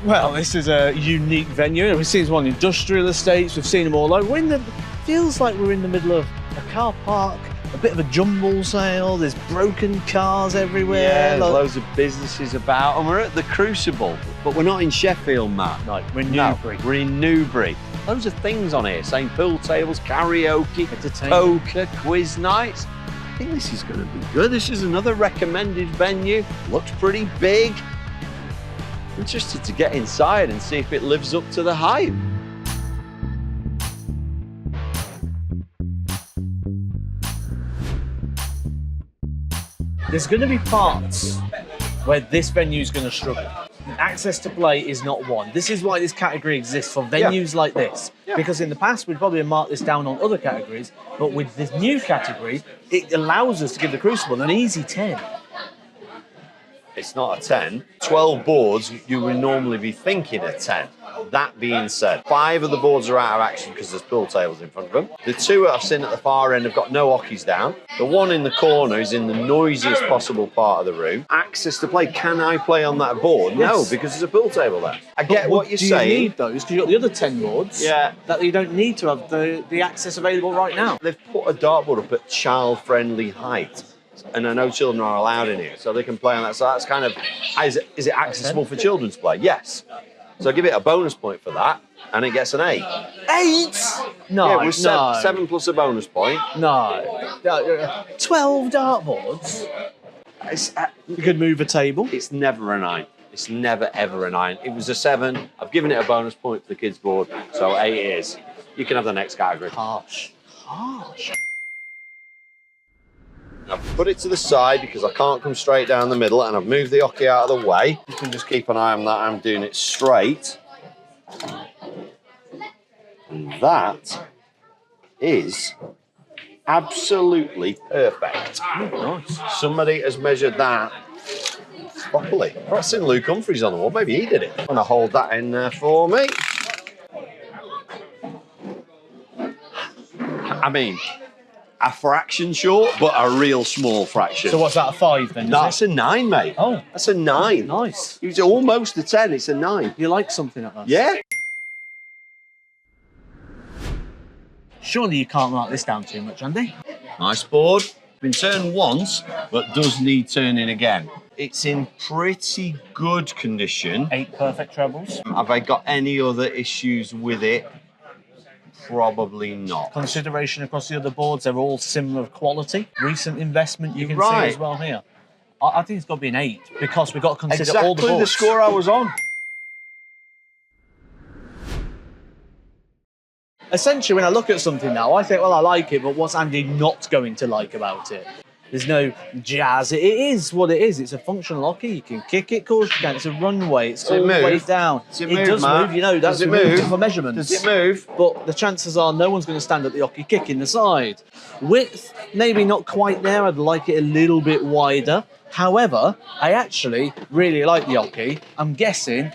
Well, this is a unique venue. We've seen one in industrial estates, we've seen them all over. Feels like we're in the middle of a car park, a bit of a jumble sale, there's broken cars everywhere. Yeah, there's loads of businesses about, and we're at the Crucible, but we're not in Sheffield, Matt. No, we're in Newbury. We're in Newbury. Loads of things on here, saying pool tables, karaoke, poker, quiz nights. I think this is going to be good. This is another recommended venue. Looks pretty big. Interested to get inside and see if it lives up to the hype. There's going to be parts where this venue is going to struggle. Access to play is not one. This is why this category exists for venues like this. Because in the past, we'd probably have marked this down on other categories, but with this new category, it allows us to give the Crucible an easy 10. It's not a 10. 12 boards, you would normally be thinking a 10. That being said, 5 of the boards are out of action because there's pool tables in front of them. The 2 that I've seen at the far end have got no hockeys down. The one in the corner is in the noisiest possible part of the room. Access to play, can I play on that board? Yes. No, because there's a pool table there. I get what you're saying. You need those because you've got the other 10 boards that you don't need to have the access available right now. They've put a dartboard up at child-friendly height. And I know children are allowed in here, so they can play on that. So that's kind of, is it accessible for children to play? Yes. So I give it a bonus point for that, and it gets an 8. 8? No, yeah, it was 7 plus a bonus point. No. 12 dartboards? You could move a table. It's never a 9. It's never, ever a 9. It was a 7. I've given it a bonus point for the kids' board, so 8 it is. You can have the next category. Harsh. Harsh. I've put it to the side because I can't come straight down the middle, and I've moved the hockey out of the way. You can just keep an eye on that. I'm doing it straight. And that is absolutely perfect. Oh, nice. Somebody has measured that properly. I've seen Luke Humphreys on the wall. Maybe he did it. I'm going to hold that in there for me. I mean, a fraction short, but a real small fraction. So what's that, a 5 then? That's a 9, mate. Oh. That's a 9. Nice. It's almost a 10, it's a 9. You like something like that? Yeah. Surely you can't mark this down too much, Andy. Nice board. Been turned once, but does need turning again. It's in pretty good condition. 8 perfect trebles. Have I got any other issues with it? Probably not. Consideration across the other boards, they're all similar quality. Recent investment you can see as well here. I think it's got to be an 8 because we've got to consider all the boards. Exactly the score I was on. Essentially, when I look at something now, I think, well, I like it, but what's Andy not going to like about it? There's no jazz. It is what it is. It's a functional hockey. You can kick it, of course you can. It's a runway. It's all the way down. It does move, you know. That's moved for measurements. Does it move? But the chances are no one's going to stand at the hockey kicking the side. Width, maybe not quite there. I'd like it a little bit wider. However, I actually really like the hockey. I'm guessing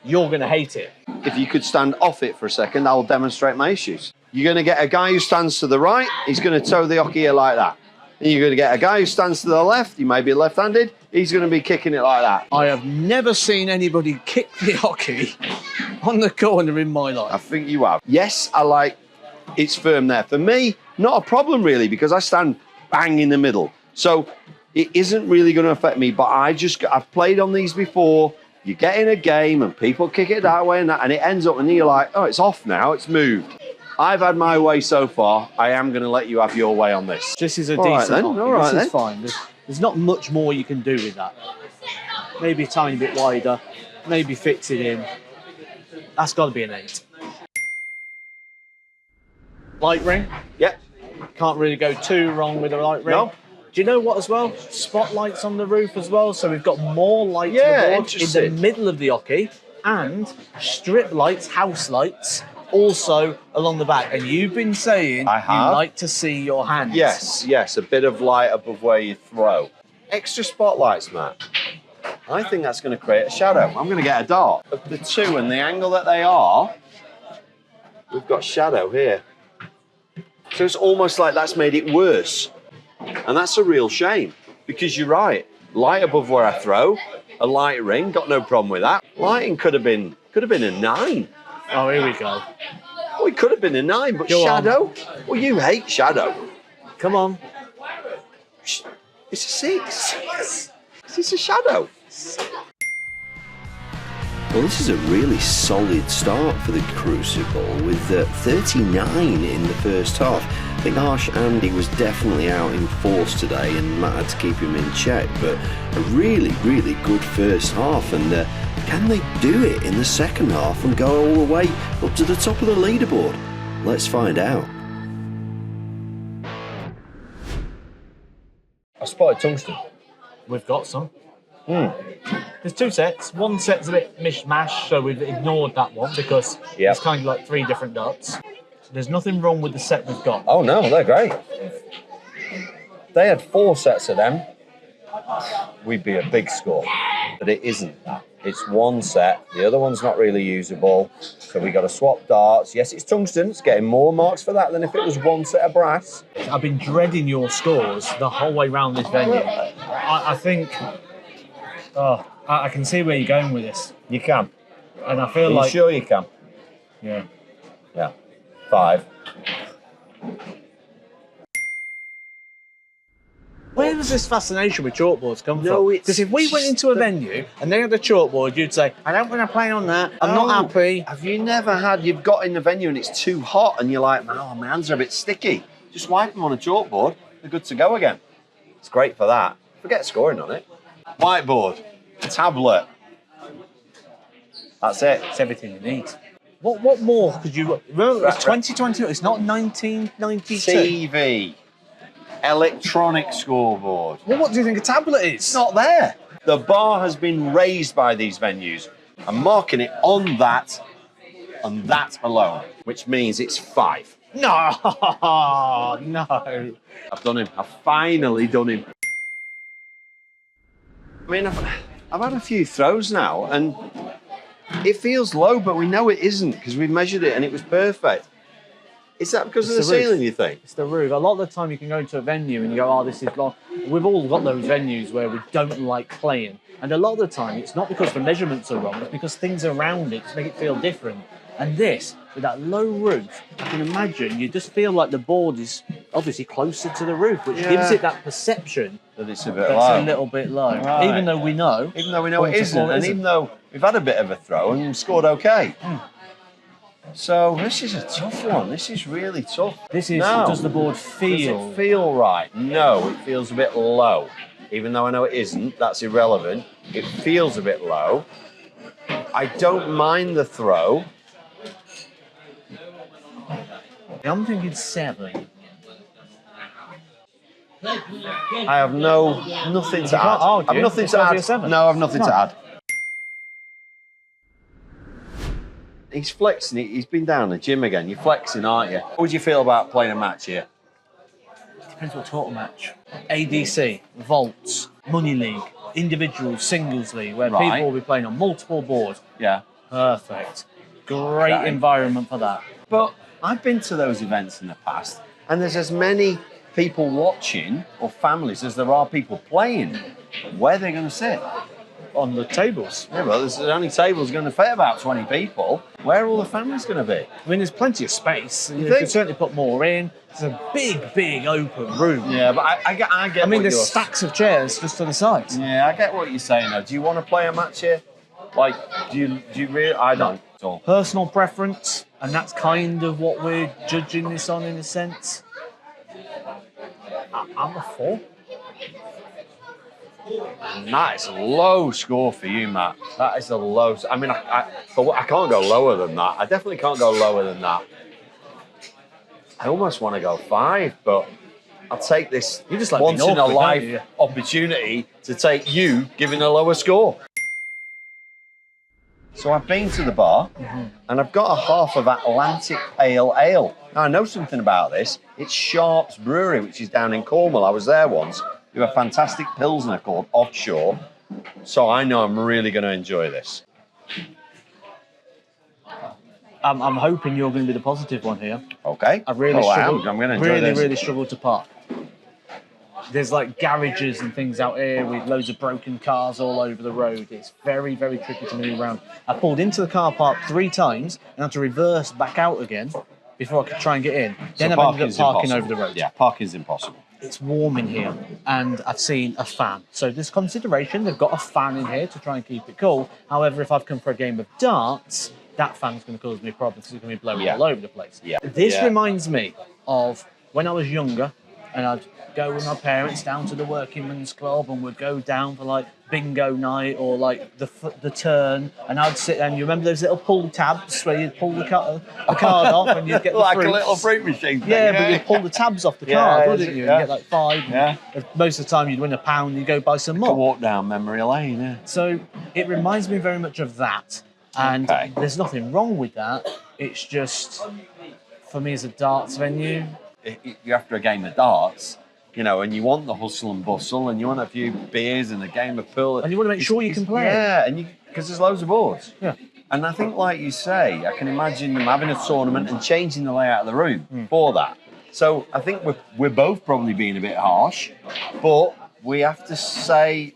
you're going to hate it. If you could stand off it for a second, I'll demonstrate my issues. You're going to get a guy who stands to the right. He's going to toe the hockey here like that. And you're going to get a guy who stands to the left. He may be left-handed. He's going to be kicking it like that. I have never seen anybody kick the hockey on the corner in my life. I think you have. Yes, I like it's firm there. For me, not a problem really, because I stand bang in the middle. So it isn't really going to affect me, but I've played on these before. You get in a game and people kick it that way and that, and it ends up and you're like, oh, it's off now, it's moved. I've had my way so far. I am going to let you have your way on this. This is a decent hockey. All right, this is fine. There's not much more you can do with that. Maybe a tiny bit wider. Maybe fix it in. That's got to be an 8. Light ring. Yep. Can't really go too wrong with a light ring. No. Do you know what as well? Spotlights on the roof as well. So we've got more light to the board in the middle of the hockey, and strip lights, house lights, also along the back. And you've been saying you like to see your hands. Yes, a bit of light above where you throw. Extra spotlights, Matt. I think that's going to create a shadow. I'm going to get a dart. Of the two and the angle that they are, we've got shadow here. So it's almost like that's made it worse. And that's a real shame, because you're right. Light above where I throw, A light ring, got no problem with that. Lighting could have been a 9. Oh, here we go. Oh, it could have been a 9, but Go on. shadow? Well, you hate shadow. Come on. It's a 6. Is this a shadow? Well, this is a really solid start for the Crucible with 39 in the first half. I think Harsh Andy was definitely out in force today and Matt had to keep him in check, but a really, really good first half. And can they do it in the second half and go all the way up to the top of the leaderboard? Let's find out. I spotted tungsten. We've got some. There's 2 sets. One set's a bit mishmash, so we've ignored that one because it's kind of like 3 different dots. There's nothing wrong with the set we've got. Oh no, they're great. They had 4 sets of them. We'd be a big score, but it isn't that. It's 1 set. The other one's not really usable, so we got to swap darts. Yes, it's tungsten. It's getting more marks for that than if it was 1 set of brass. I've been dreading your scores the whole way around this venue. I think. Oh, I can see where you're going with this. You can. And I feel Are like. you sure you can? Yeah. Yeah. 5. Where does this fascination with chalkboards come No, from? it's Because if we went into a venue and they had a chalkboard, you'd say, I don't want to play on that. I'm not happy. Have you never had, you've got in the venue and it's too hot and you're like, oh, my hands are a bit sticky. Just wipe them on a chalkboard. They're good to go again. It's great for that. Forget scoring on it. Whiteboard. Tablet. That's it. It's everything you need. What more could you... Remember, it's 2022. It's not 1992. TV. Electronic scoreboard. Well, what do you think a tablet is? It's not there. The bar has been raised by these venues. I'm marking it on that alone, which means it's 5. No, no. I've done him. I've finally done him. I mean, I've had a few throws now, and it feels low, but we know it isn't because we've measured it and it was perfect. Is that because of the ceiling, you think? It's the roof. A lot of the time you can go into a venue and you go, oh, this is long. We've all got those venues where we don't like playing. And a lot of the time, it's not because the measurements are wrong, it's because things around it just make it feel different. And this, with that low roof, I can imagine you just feel like the board is obviously closer to the roof, which gives it that perception that it's a bit that's low. a little bit low. Right. Even though we know it isn't, and even though we've had a bit of a throw and scored okay. So this is a tough one. This is really tough. This is, does the board feel? Does it feel right? No, it feels a bit low. Even though I know it isn't, that's irrelevant. It feels a bit low. I don't mind the throw. I'm thinking 7. I have nothing to add. Argue. I've nothing It's to gotta be add. a 7. No, I've nothing to add. He's flexing. He's been down the gym again. You're flexing, aren't you? How would you feel about playing a match here? Depends what total match. ADC, vaults, money league, individuals, singles league, where Right. people will be playing on multiple boards. Yeah. Perfect. Great environment for that. But I've been to those events in the past, and there's as many people watching or families as there are people playing. Where are they going to sit? On the tables. Yeah, well, there's only tables going to fit about 20 people. Where are all the families going to be? I mean, there's plenty of space. You think? can certainly put more in. It's a big, big open room. Yeah, but I get. I mean, there's stacks of chairs just to the sides. Yeah, I get what you're saying though. Do you want to play a match here? Like, do you really? I don't at all. Personal preference, and that's kind of what we're judging this on in a sense. I'm a 4. And that is a low score for you, Matt. That is a low. I mean, I can't go lower than that. I definitely can't go lower than that. I almost want to go 5, but I'll take this You just like once being in a awkward, life don't you? opportunity to take you giving a lower score. So I've been to the bar and I've got a half of Atlantic Pale Ale. Now I know something about this. It's Sharp's Brewery, which is down in Cornwall. I was there once. They have a fantastic pilsner called Offshore. So I know I'm really going to enjoy this. I'm hoping you're going to be the positive one here. Okay. I've really I am. struggled. I'm going to enjoy this. Really struggled to part. There's like garages and things out here with loads of broken cars all over the road. It's very, very tricky to move around. I pulled into the car park 3 times and had to reverse back out again before I could try and get in. Then I ended up parking over the road. Yeah, parking's impossible. It's warm in here, and I've seen a fan. So there's consideration. They've got a fan in here to try and keep it cool. However, if I've come for a game of darts, that fan's going to cause me problems because it's going to be blowing all over the place. Yeah. This reminds me of when I was younger, and I'd go with my parents down to the working men's club, and we'd go down for like bingo night or like the turn, and I'd sit and you remember those little pull tabs where you'd pull the card off and you'd get the like fruits. a little fruit machine thing. Yeah, but you'd pull the tabs off the card, wouldn't you? Yeah. And get like 5. Yeah. Most of the time you'd win £1, you'd go buy some Could more. walk down memory lane, yeah. So it reminds me very much of that. And there's nothing wrong with that. It's just, for me as a darts venue, You're after a game of darts, you know, and you want the hustle and bustle, and you want a few beers and a game of pool. and you want to make sure you can play. Yeah, and because there's loads of boards. Yeah. And I think, like you say, I can imagine them having a tournament and changing the layout of the room for that. So I think we're both probably being a bit harsh, but we have to say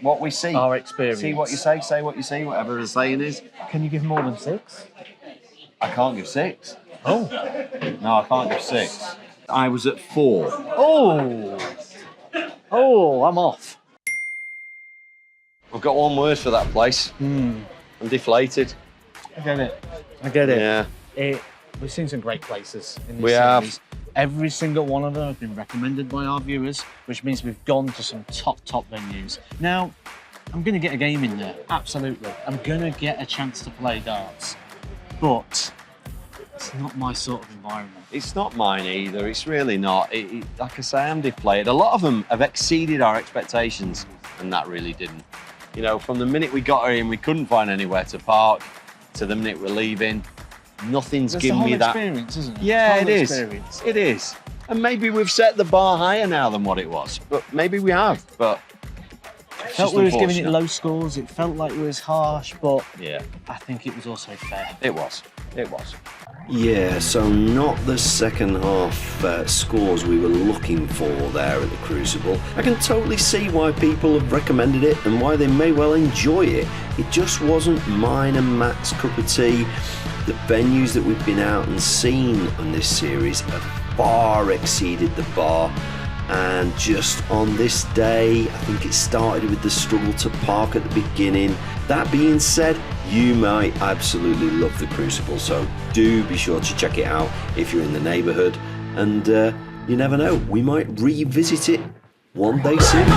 what we see. Our experience. See what you say what you see, whatever the saying is. Can you give more than 6? I can't give 6. Oh. No, I can't give 6. I was at 4. Oh, I'm off. I've got one word for that place. I'm deflated. I get it. Yeah. We've seen some great places in this We series. have. Every single one of them has been recommended by our viewers, which means we've gone to some top venues. Now, I'm going to get a game in there, absolutely. I'm going to get a chance to play darts, but it's not my sort of environment. It's not mine either. It's really not. Like I say, I'm deflated. A lot of them have exceeded our expectations, and that really didn't. You know, from the minute we got here and we couldn't find anywhere to park, to the minute we're leaving, nothing's given me that experience, isn't it? Yeah, it is. Experience. It is. And maybe we've set the bar higher now than what it was. But maybe we have. But I felt we was giving it low scores. It felt like it was harsh, but yeah, I think it was also fair. it was. It was. Yeah, so not the second half scores we were looking for there at the Crucible. I can totally see why people have recommended it and why they may well enjoy it. It just wasn't mine and Matt's cup of tea. The venues that we've been out and seen on this series have far exceeded the bar. And just on this day, I think it started with the struggle to park at the beginning. That being said, you might absolutely love the Crucible, so do be sure to check it out if you're in the neighbourhood. And you never know, we might revisit it one day soon.